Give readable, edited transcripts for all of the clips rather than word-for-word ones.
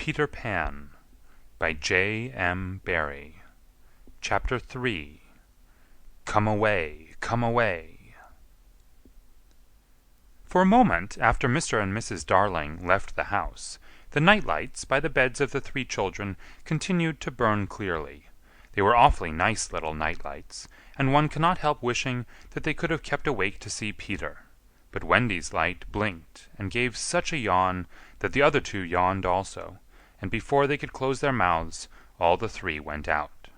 Peter Pan by JM Barrie. Chapter 3. Come away, come away. For a moment after Mr. and Mrs. Darling left the house, the night lights by the beds of the three children continued to burn clearly. They were awfully nice little night lights, and one cannot help wishing that they could have kept awake to see Peter. But Wendy's light blinked and gave such a yawn that the other two yawned also, and before they could close their mouths all the three went out.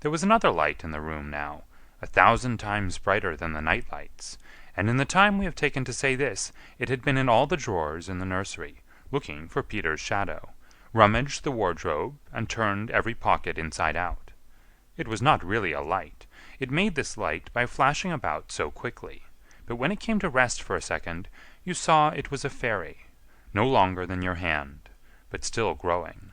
There was another light in the room now, 1,000 times brighter than the night lights, and in the time we have taken to say this it had been in all the drawers in the nursery, looking for Peter's shadow, rummaged the wardrobe, and turned every pocket inside out. It was not really a light. It made this light by flashing about so quickly, but when it came to rest for a second you saw it was a fairy, no longer than your hand, but still growing.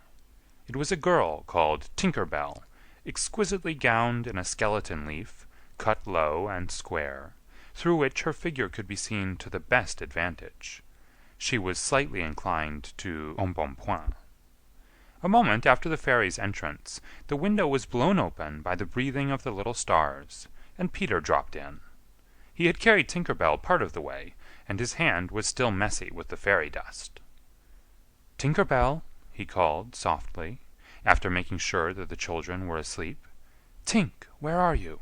It was a girl called Tinker Bell, exquisitely gowned in a skeleton leaf, cut low and square, through which her figure could be seen to the best advantage. She was slightly inclined to embonpoint. A moment after the fairy's entrance, the window was blown open by the breathing of the little stars, and Peter dropped in. He had carried Tinker Bell part of the way, and his hand was still messy with the fairy dust. "Tinker Bell," he called softly, after making sure that the children were asleep. "Tink, where are you?"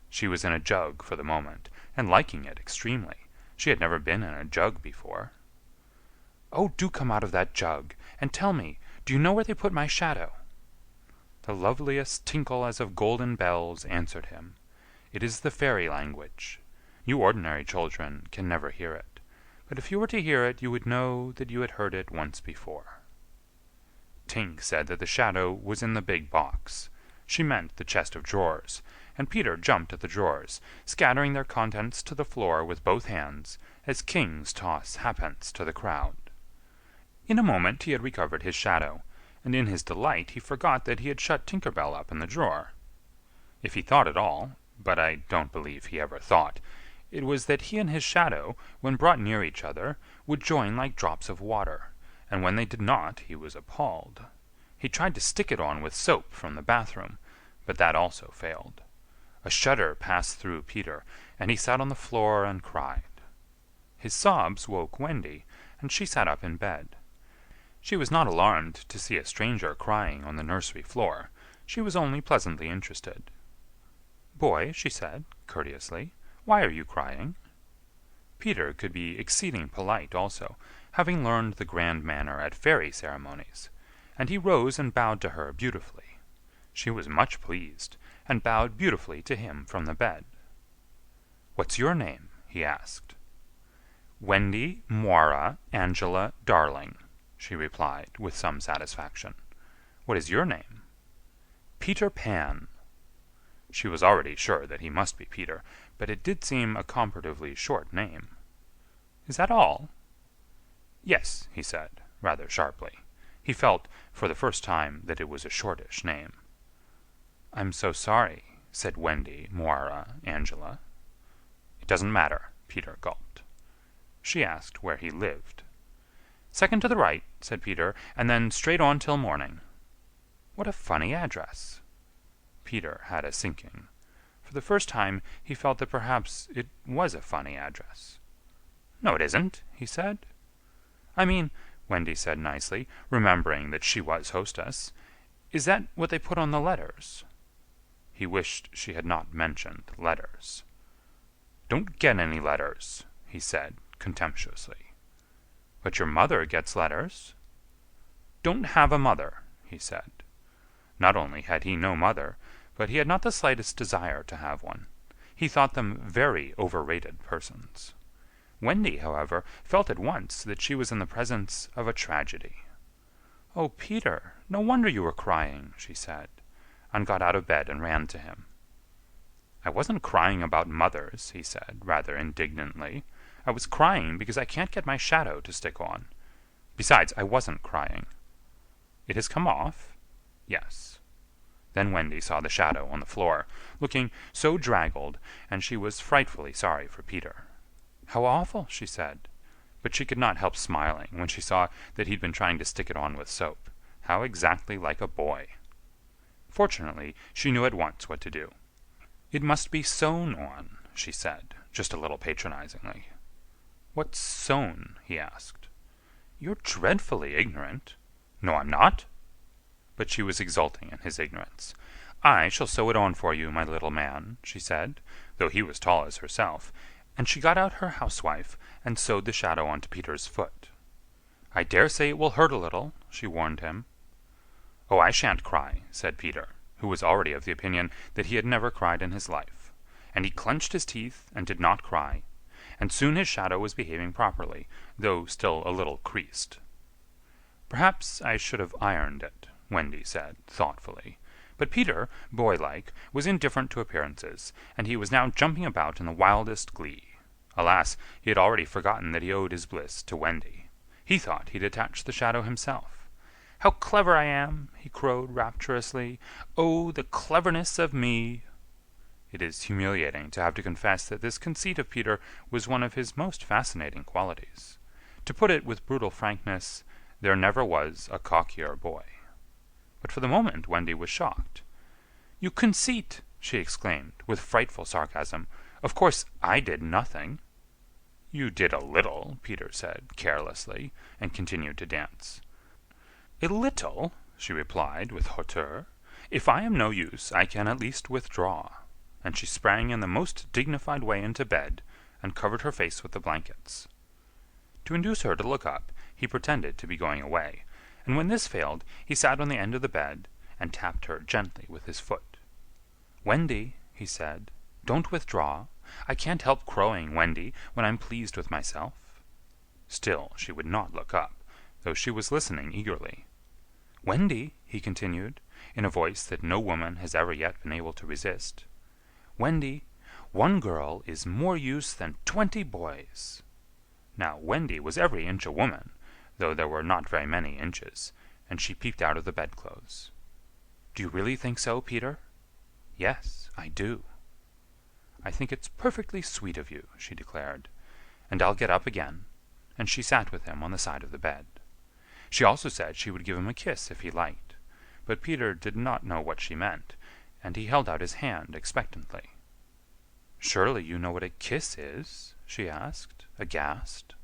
She was in a jug for the moment, and liking it extremely. She had never been in a jug before. "Oh, do come out of that jug, and tell me, do you know where they put my shadow?" The loveliest tinkle as of golden bells answered him. It is the fairy language. You ordinary children can never hear it, but if you were to hear it you would know that you had heard it once before. Tink said that the shadow was in the big box. She meant the chest of drawers, and Peter jumped at the drawers, scattering their contents to the floor with both hands, as kings toss halfpence to the crowd. In a moment he had recovered his shadow, and in his delight he forgot that he had shut Tinker Bell up in the drawer. If he thought at all, but I don't believe he ever thought, it was that he and his shadow, when brought near each other, would join like drops of water, and when they did not he was appalled. He tried to stick it on with soap from the bathroom, but that also failed. A shudder passed through Peter, and he sat on the floor and cried. His sobs woke Wendy, and she sat up in bed. She was not alarmed to see a stranger crying on the nursery floor. She was only pleasantly interested. "Boy," she said, courteously, "why are you crying?" Peter could be exceeding polite also, having learned the grand manner at fairy ceremonies, and he rose and bowed to her beautifully. She was much pleased, and bowed beautifully to him from the bed. "What's your name?" he asked. "Wendy Moira Angela Darling," she replied, with some satisfaction. "What is your name?" "Peter Pan." She was already sure that he must be Peter, but it did seem a comparatively short name. "Is that all?" "Yes," he said, rather sharply. He felt, for the first time, that it was a shortish name. "I'm so sorry," said Wendy Moira Angela. "It doesn't matter," Peter gulped. She asked where he lived. "Second to the right," said Peter, "and then straight on till morning." "What a funny address." Peter had a sinking. For the first time he felt that perhaps it was a funny address. "No, it isn't," he said. "I mean," Wendy said nicely, remembering that she was hostess, "is that what they put on the letters?" He wished she had not mentioned letters. "Don't get any letters," he said, contemptuously. "But your mother gets letters." "Don't have a mother," he said. Not only had he no mother, but he had not the slightest desire to have one. He thought them very overrated persons. Wendy, however, felt at once that she was in the presence of a tragedy. "Oh, Peter, no wonder you were crying," she said, and got out of bed and ran to him. "I wasn't crying about mothers," he said, rather indignantly. "I was crying because I can't get my shadow to stick on. Besides, I wasn't crying." "It has come off?" "Yes." Then Wendy saw the shadow on the floor, looking so draggled, and she was frightfully sorry for Peter. "How awful!" she said. but she could not help smiling when she saw that he'd been trying to stick it on with soap. How exactly like a boy! Fortunately, she knew at once what to do. "It must be sewn on," she said, just a little patronizingly. "What's sewn?" he asked. "You're dreadfully ignorant." "No, I'm not." But she was exulting in his ignorance. "I shall sew it on for you, my little man," she said, though he was tall as herself, and she got out her housewife and sewed the shadow onto Peter's foot. "I dare say it will hurt a little," she warned him. "Oh, I shan't cry," said Peter, who was already of the opinion that he had never cried in his life, and he clenched his teeth and did not cry, and soon his shadow was behaving properly, though still a little creased. "Perhaps I should have ironed it," Wendy said, thoughtfully, but Peter, boylike, was indifferent to appearances, and he was now jumping about in the wildest glee. Alas, he had already forgotten that he owed his bliss to Wendy. He thought he'd attached the shadow himself. "How clever I am!" he crowed rapturously. "Oh, the cleverness of me!" It is humiliating to have to confess that this conceit of Peter was one of his most fascinating qualities. To put it with brutal frankness, there never was a cockier boy. But for the moment Wendy was shocked. "You conceit!" she exclaimed, with frightful sarcasm. "Of course I did nothing." "You did a little," Peter said, carelessly, and continued to dance. "A little?" she replied, with hauteur. "If I am no use, I can at least withdraw." And she sprang in the most dignified way into bed, and covered her face with the blankets. To induce her to look up, he pretended to be going away, and when this failed, he sat on the end of the bed, and tapped her gently with his foot. "Wendy," he said, "don't withdraw. I can't help crowing, Wendy, when I'm pleased with myself." Still she would not look up, though she was listening eagerly. "Wendy," he continued, in a voice that no woman has ever yet been able to resist, "Wendy, one girl is more use than 20 boys." Now Wendy was every inch a woman, though there were not very many inches, and she peeped out of the bedclothes. "Do you really think so, Peter?" "Yes, I do." "I think it's perfectly sweet of you," she declared, "and I'll get up again," and she sat with him on the side of the bed. She also said she would give him a kiss if he liked, but Peter did not know what she meant, and he held out his hand expectantly. "Surely you know what a kiss is?" she asked, aghast.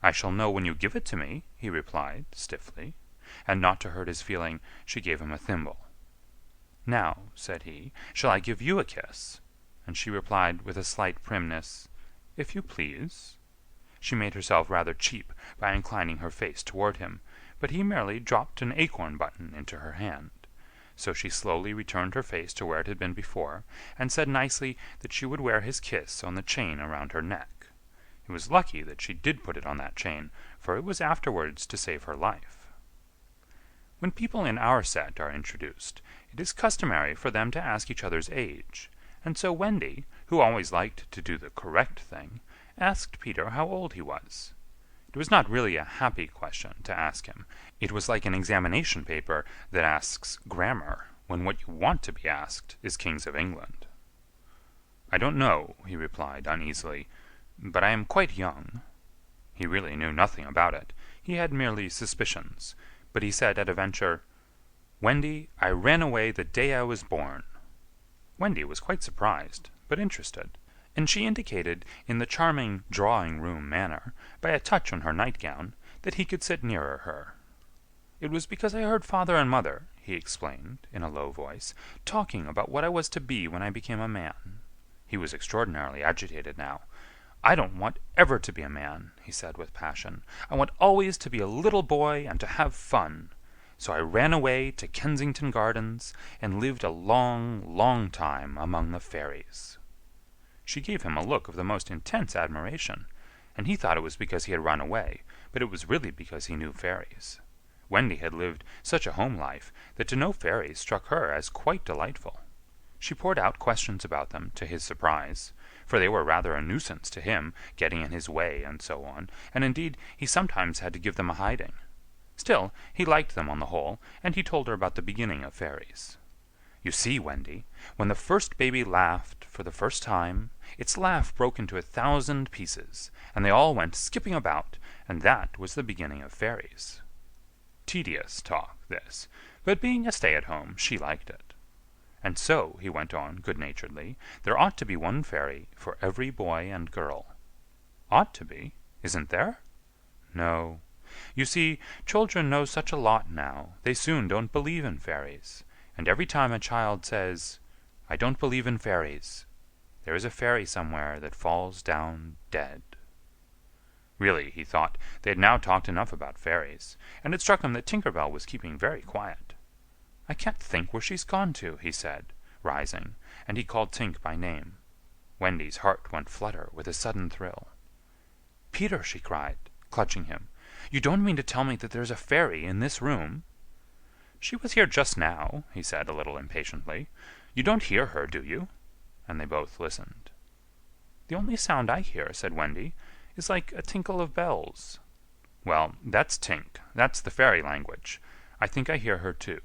"I shall know when you give it to me," he replied, stiffly, and not to hurt his feeling, she gave him a thimble. "Now," said he, "shall I give you a kiss?" And she replied with a slight primness, "If you please." She made herself rather cheap by inclining her face toward him, but he merely dropped an acorn button into her hand. So she slowly returned her face to where it had been before, and said nicely that she would wear his kiss on the chain around her neck. It was lucky that she did put it on that chain, for it was afterwards to save her life. When people in our set are introduced, it is customary for them to ask each other's age, and so Wendy, who always liked to do the correct thing, asked Peter how old he was. It was not really a happy question to ask him. It was like an examination paper that asks grammar, when what you want to be asked is Kings of England. "I don't know," he replied uneasily, "but I am quite young." He really knew nothing about it. He had merely suspicions, but he said at a venture, "Wendy, I ran away the day I was born." Wendy was quite surprised, but interested, and she indicated in the charming drawing-room manner, by a touch on her nightgown, that he could sit nearer her. "It was because I heard father and mother," he explained, in a low voice, "talking about what I was to be when I became a man." He was extraordinarily agitated now. "I don't want ever to be a man," he said with passion. "I want always to be a little boy and to have fun. So I ran away to Kensington Gardens and lived a long, long time among the fairies." She gave him a look of the most intense admiration, and he thought it was because he had run away, but it was really because he knew fairies. Wendy had lived such a home life that to know fairies struck her as quite delightful. She poured out questions about them, to his surprise, for they were rather a nuisance to him, getting in his way and so on, and indeed he sometimes had to give them a hiding. Still, he liked them on the whole, and he told her about the beginning of fairies. You see, Wendy, when the first baby laughed for the first time, its laugh broke into 1,000 pieces, and they all went skipping about, and that was the beginning of fairies. Tedious talk, this, but being a stay-at-home, she liked it. And so, he went on good-naturedly, there ought to be one fairy for every boy and girl. Ought to be, isn't there? No. You see, children know such a lot now, they soon don't believe in fairies, and every time a child says, "I don't believe in fairies," there is a fairy somewhere that falls down dead. Really, he thought, they had now talked enough about fairies, and it struck him that Tinker Bell was keeping very quiet. "I can't think where she's gone to," he said, rising, and he called Tink by name. Wendy's heart went flutter with a sudden thrill. "Peter," she cried, clutching him, "you don't mean to tell me that there's a fairy in this room?" "She was here just now," he said a little impatiently. "You don't hear her, do you?" And they both listened. "The only sound I hear," said Wendy, "is like a tinkle of bells." "Well, that's Tink. That's the fairy language. I think I hear her too."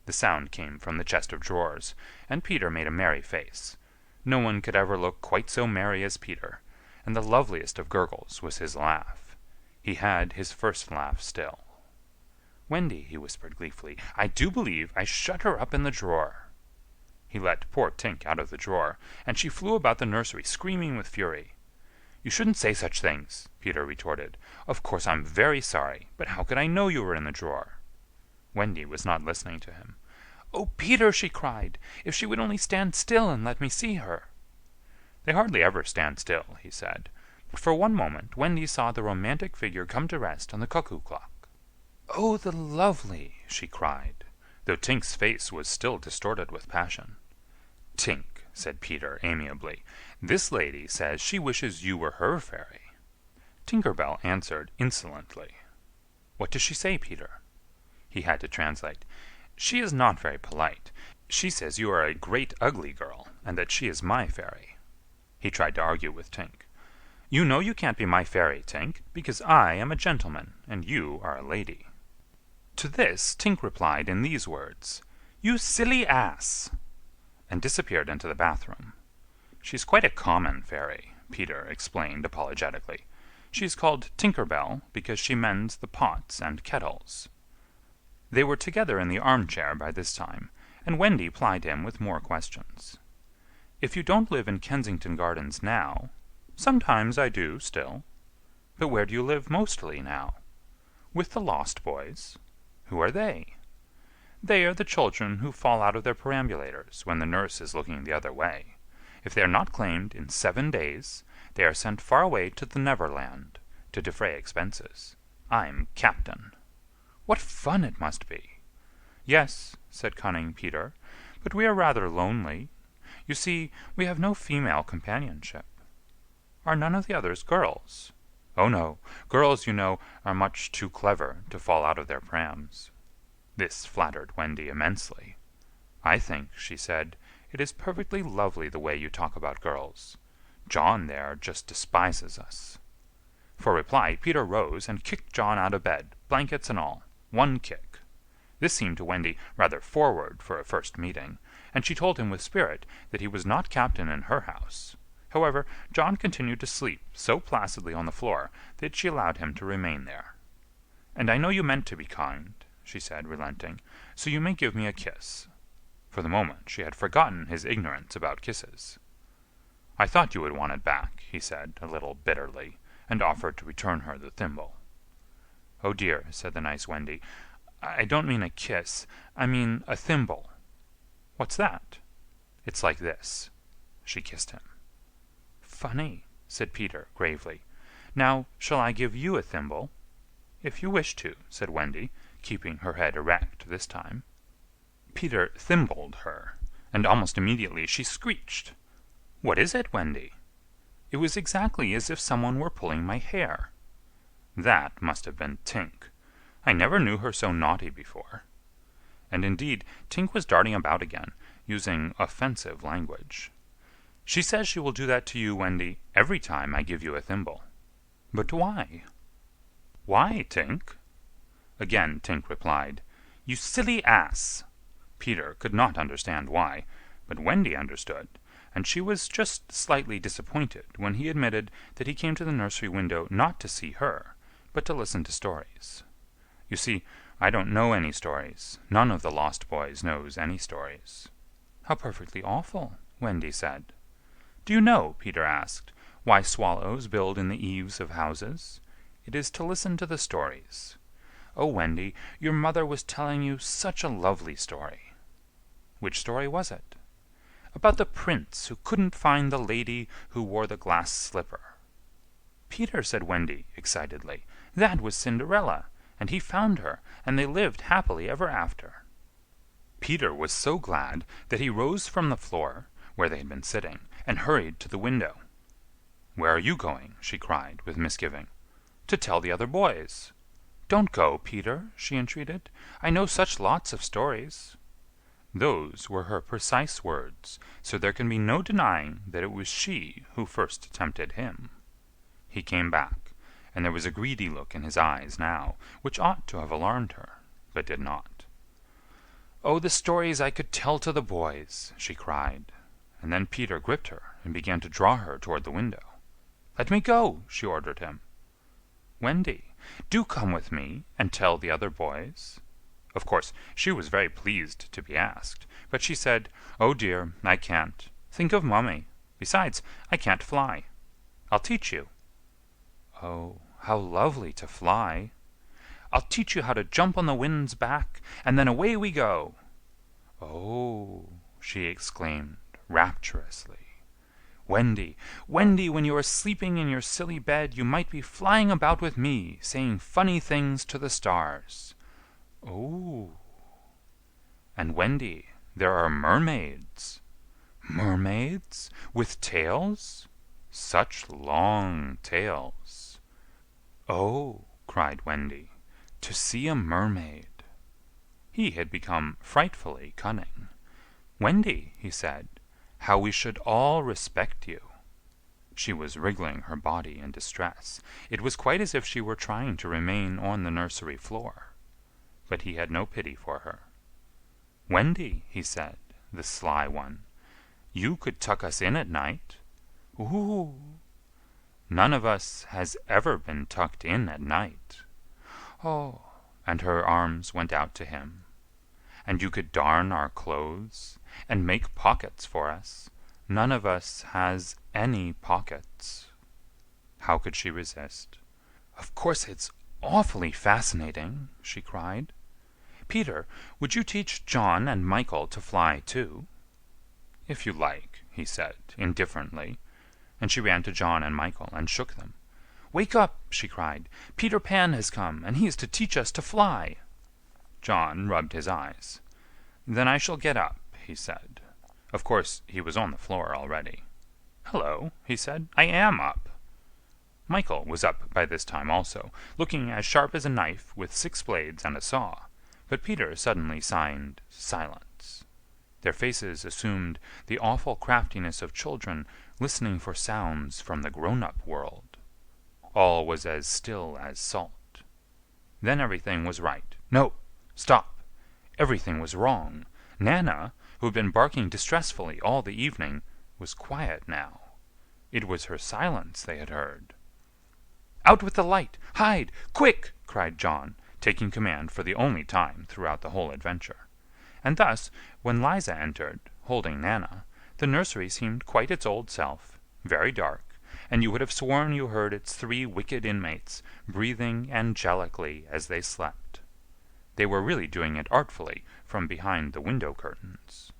The sound came from the chest of drawers, and Peter made a merry face. No one could ever look quite so merry as Peter, and the loveliest of gurgles was his laugh. He had his first laugh still. "Wendy," he whispered gleefully, "I do believe I shut her up in the drawer." He let poor Tink out of the drawer, and she flew about the nursery screaming with fury. "You shouldn't say such things," Peter retorted. "Of course I'm very sorry, but how could I know you were in the drawer?" Wendy was not listening to him. "Oh, Peter," she cried, "if she would only stand still and let me see her." "They hardly ever stand still," he said. But for one moment Wendy saw the romantic figure come to rest on the cuckoo clock. "Oh, the lovely!" she cried, though Tink's face was still distorted with passion. "Tink," said Peter amiably, "this lady says she wishes you were her fairy." Tinker Bell answered insolently. "What does she say, Peter?" He had to translate. "She is not very polite. She says you are a great ugly girl, and that she is my fairy." He tried to argue with Tink. "You know you can't be my fairy, Tink, because I am a gentleman, and you are a lady." To this Tink replied in these words, "You silly ass!" and disappeared into the bathroom. "She's quite a common fairy," Peter explained apologetically. "She's called Tinker Bell because she mends the pots and kettles." They were together in the armchair by this time, and Wendy plied him with more questions. "If you don't live in Kensington Gardens now—" "Sometimes I do, still." "But where do you live mostly now?" "With the lost boys." "Who are they?" "They are the children who fall out of their perambulators when the nurse is looking the other way. If they are not claimed in 7 days, they are sent far away to the Neverland, to defray expenses. I'm captain." "What fun it must be!" "Yes," said cunning Peter, "but we are rather lonely. You see, we have no female companionship." "Are none of the others girls?" "Oh, no. Girls, you know, are much too clever to fall out of their prams." This flattered Wendy immensely. "I think," she said, "it is perfectly lovely the way you talk about girls. John there just despises us." For reply, Peter rose and kicked John out of bed, blankets and all. One kick. This seemed to Wendy rather forward for a first meeting, and she told him with spirit that he was not captain in her house. However, John continued to sleep so placidly on the floor that she allowed him to remain there. "And I know you meant to be kind," she said, relenting, "so you may give me a kiss." For the moment she had forgotten his ignorance about kisses. "I thought you would want it back," he said, a little bitterly, and offered to return her the thimble. "Oh dear," said the nice Wendy, "I don't mean a kiss. I mean a thimble." "What's that?" "It's like this." She kissed him. "Funny," said Peter, gravely. "Now, shall I give you a thimble?" "If you wish to," said Wendy, keeping her head erect this time. Peter thimbled her, and almost immediately she screeched. "What is it, Wendy?" "It was exactly as if someone were pulling my hair." That must have been Tink. I never knew her so naughty before. And indeed, Tink was darting about again, using offensive language. "She says she will do that to you, Wendy, every time I give you a thimble." "But why?" "Why, Tink?" Again Tink replied, "You silly ass!" Peter could not understand why, but Wendy understood, and she was just slightly disappointed when he admitted that he came to the nursery window not to see her, but to listen to stories. "You see, I don't know any stories. None of the lost boys knows any stories." "How perfectly awful," Wendy said. "Do you know," Peter asked, "why swallows build in the eaves of houses? It is to listen to the stories. Oh, Wendy, your mother was telling you such a lovely story." "Which story was it?" "About the prince who couldn't find the lady who wore the glass slipper." "Peter," said Wendy, excitedly, "that was Cinderella, and he found her, and they lived happily ever after." Peter was so glad that he rose from the floor, where they had been sitting, and hurried to the window. "Where are you going?" she cried, with misgiving. "To tell the other boys." "Don't go, Peter," she entreated. "I know such lots of stories." Those were her precise words, so there can be no denying that it was she who first tempted him. He came back, and there was a greedy look in his eyes now, which ought to have alarmed her, but did not. "Oh, the stories I could tell to the boys!" she cried, and then Peter gripped her and began to draw her toward the window. "Let me go!" she ordered him. "Wendy, do come with me and tell the other boys." Of course, she was very pleased to be asked, but she said, "Oh dear, I can't. Think of Mummy. Besides, I can't fly. I'll teach you." "Oh, how lovely to fly!" "I'll teach you how to jump on the wind's back, and then away we go." "Oh!" she exclaimed, rapturously. "Wendy, Wendy, when you are sleeping in your silly bed, you might be flying about with me, saying funny things to the stars." "Oh!" "And Wendy, there are mermaids." "Mermaids? With tails?" "Such long tails." "Oh!" cried Wendy, "to see a mermaid." He had become frightfully cunning. "Wendy," he said, "how we should all respect you." She was wriggling her body in distress. It was quite as if she were trying to remain on the nursery floor. But he had no pity for her. "Wendy," he said, the sly one, "you could tuck us in at night." "Ooh!" "None of us has ever been tucked in at night." "Oh!" And her arms went out to him. "And you could darn our clothes, and make pockets for us. None of us has any pockets." How could she resist? "Of course it's awfully fascinating," she cried. "Peter, would you teach John and Michael to fly, too?" "If you like," he said, indifferently, and she ran to John and Michael and shook them. "Wake up!" she cried. "Peter Pan has come, and he is to teach us to fly." John rubbed his eyes. "Then I shall get up," he said. Of course, he was on the floor already. "Hello," he said, "I am up." Michael was up by this time also, looking as sharp as a knife with 6 blades and a saw, but Peter suddenly signed silence. Their faces assumed the awful craftiness of children listening for sounds from the grown-up world. All was as still as salt. Then everything was right. No! Stop! Everything was wrong. Nana, who had been barking distressfully all the evening, was quiet now. It was her silence they had heard. "Out with the light! Hide! Quick!" cried John, taking command for the only time throughout the whole adventure. And thus, when Liza entered, holding Nana, the nursery seemed quite its old self, very dark, and you would have sworn you heard its 3 wicked inmates breathing angelically as they slept. They were really doing it artfully from behind the window curtains.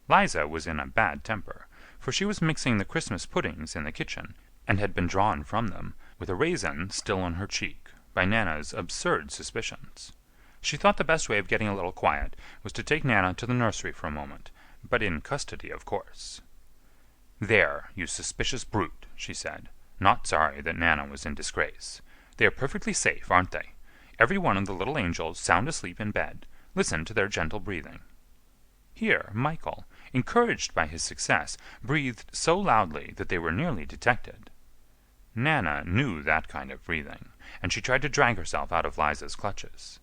Liza was in a bad temper, for she was mixing the Christmas puddings in the kitchen, and had been drawn from them, with a raisin still on her cheek, by Nana's absurd suspicions. She thought the best way of getting a little quiet was to take Nana to the nursery for a moment, but in custody, of course. "There, you suspicious brute," she said, not sorry that Nana was in disgrace. "They are perfectly safe, aren't they? Every one of the little angels sound asleep in bed. Listen to their gentle breathing." Here Michael, encouraged by his success, breathed so loudly that they were nearly detected. Nana knew that kind of breathing, and she tried to drag herself out of Liza's clutches.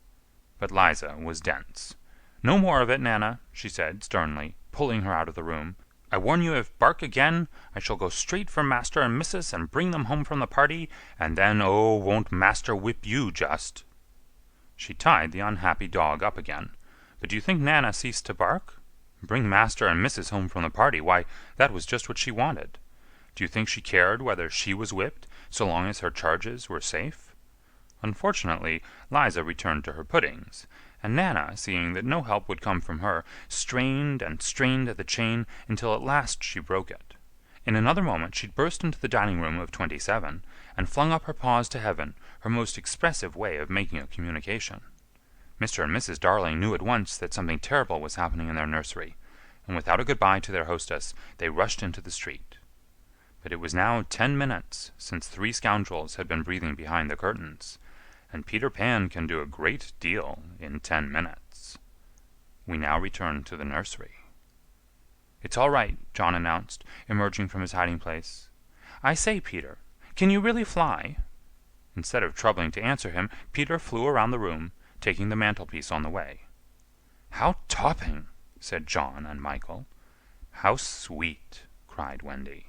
But Liza was dense. "No more of it, Nana," she said, sternly, pulling her out of the room. "I warn you if bark again, I shall go straight for master and missus and bring them home from the party, and then, oh, won't master whip you just!" She tied the unhappy dog up again. But do you think Nana ceased to bark? Bring master and missus home from the party, why, that was just what she wanted. Do you think she cared whether she was whipped, so long as her charges were safe? Unfortunately, Liza returned to her puddings, and Nana, seeing that no help would come from her, strained and strained at the chain until at last she broke it. In another moment she'd burst into the dining room of 27, and flung up her paws to heaven, her most expressive way of making a communication. Mr. and Mrs. Darling knew at once that something terrible was happening in their nursery, and without a good-bye to their hostess, they rushed into the street. But it was now 10 minutes since 3 scoundrels had been breathing behind the curtains, and Peter Pan can do a great deal in 10 minutes. We now return to the nursery. "It's all right," John announced, emerging from his hiding-place. "I say, Peter, can you really fly?" Instead of troubling to answer him, Peter flew around the room, taking the mantelpiece on the way. "How topping!" said John and Michael. "How sweet!" cried Wendy.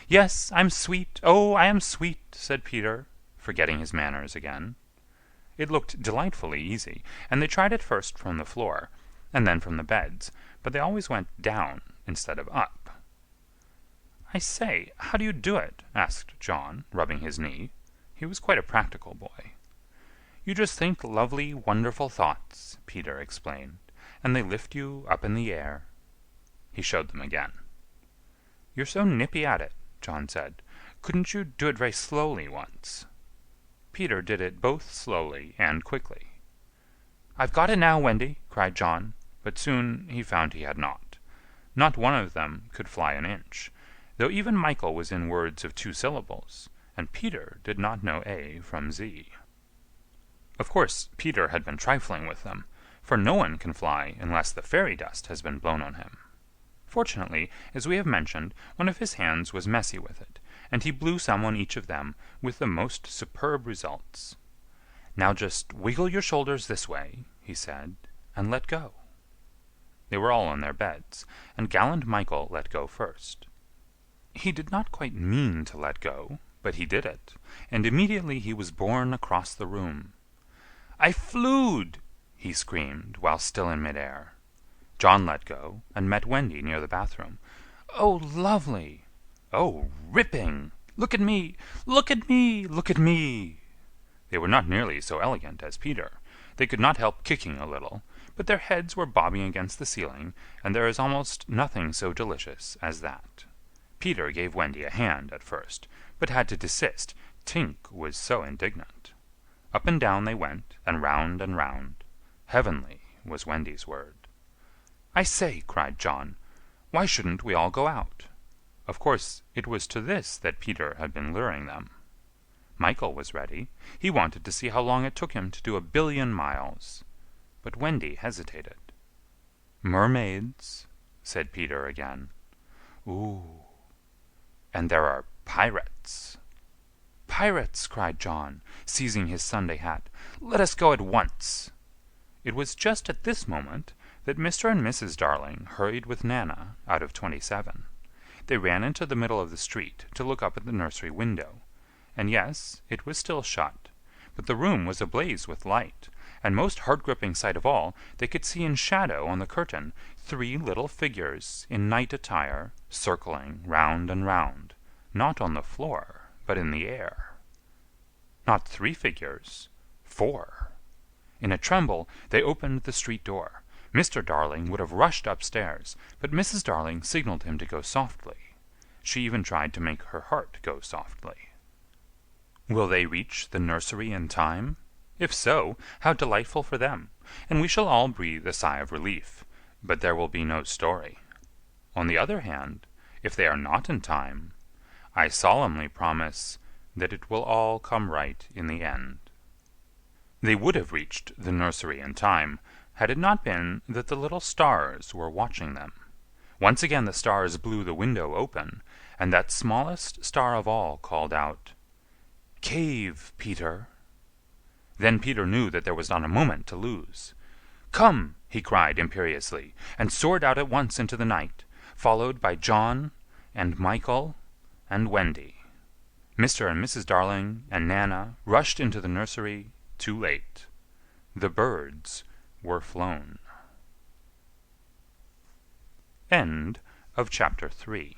"Yes, I'm sweet, oh, I am sweet," said Peter, forgetting his manners again. It looked delightfully easy, and they tried it first from the floor, and then from the beds, but they always went down instead of up. "I say, how do you do it?" asked John, rubbing his knee. He was quite a practical boy. "You just think lovely, wonderful thoughts," Peter explained, "and they lift you up in the air." He showed them again. "You're so nippy at it," John said. "Couldn't you do it very slowly once?" Peter did it both slowly and quickly. "I've got it now, Wendy," cried John, but soon he found he had not. Not one of them could fly an inch, though even Michael was in words of 2 syllables, and Peter did not know A from Z. Of course, Peter had been trifling with them, for no one can fly unless the fairy dust has been blown on him. Fortunately, as we have mentioned, one of his hands was messy with it, and he blew some on each of them with the most superb results. "Now just wiggle your shoulders this way," he said, "and let go." They were all on their beds, and gallant Michael let go first. He did not quite mean to let go, but he did it, and immediately he was borne across the room. "I flewed!" he screamed, while still in mid-air. John let go, and met Wendy near the bathroom. "Oh, lovely!" "Oh, ripping!" "Look at me! Look at me! Look at me!" They were not nearly so elegant as Peter. They could not help kicking a little, but their heads were bobbing against the ceiling, and there is almost nothing so delicious as that. Peter gave Wendy a hand at first, but had to desist, Tink was so indignant. Up and down they went, and round and round. Heavenly was Wendy's word. "I say," cried John, "why shouldn't we all go out?" Of course, it was to this that Peter had been luring them. Michael was ready. He wanted to see how long it took him to do 1,000,000,000 miles. But Wendy hesitated. "Mermaids," said Peter again. "Ooh." "And there are pirates." "Pirates!" cried John, seizing his Sunday hat. "Let us go at once." It was just at this moment that Mr. and Mrs. Darling hurried with Nana out of 27. They ran into the middle of the street to look up at the nursery window, and yes, it was still shut, but the room was ablaze with light, and most heart-gripping sight of all, they could see in shadow on the curtain 3 little figures in night attire circling round and round, not on the floor, but in the air. Not 3 figures, 4. In a tremble they opened the street door. Mr. Darling would have rushed upstairs, but Mrs. Darling signaled him to go softly. She even tried to make her heart go softly. Will they reach the nursery in time? If so, how delightful for them, and we shall all breathe a sigh of relief, but there will be no story. On the other hand, if they are not in time, I solemnly promise that it will all come right in the end. They would have reached the nursery in time, had it not been that the little stars were watching them. Once again the stars blew the window open, and that smallest star of all called out, "Cave, Peter." Then Peter knew that there was not a moment to lose. "Come," he cried imperiously, and soared out at once into the night, followed by John and Michael and Wendy. Mr. and Mrs. Darling and Nana rushed into the nursery too late. The birds were flown. End of chapter 3.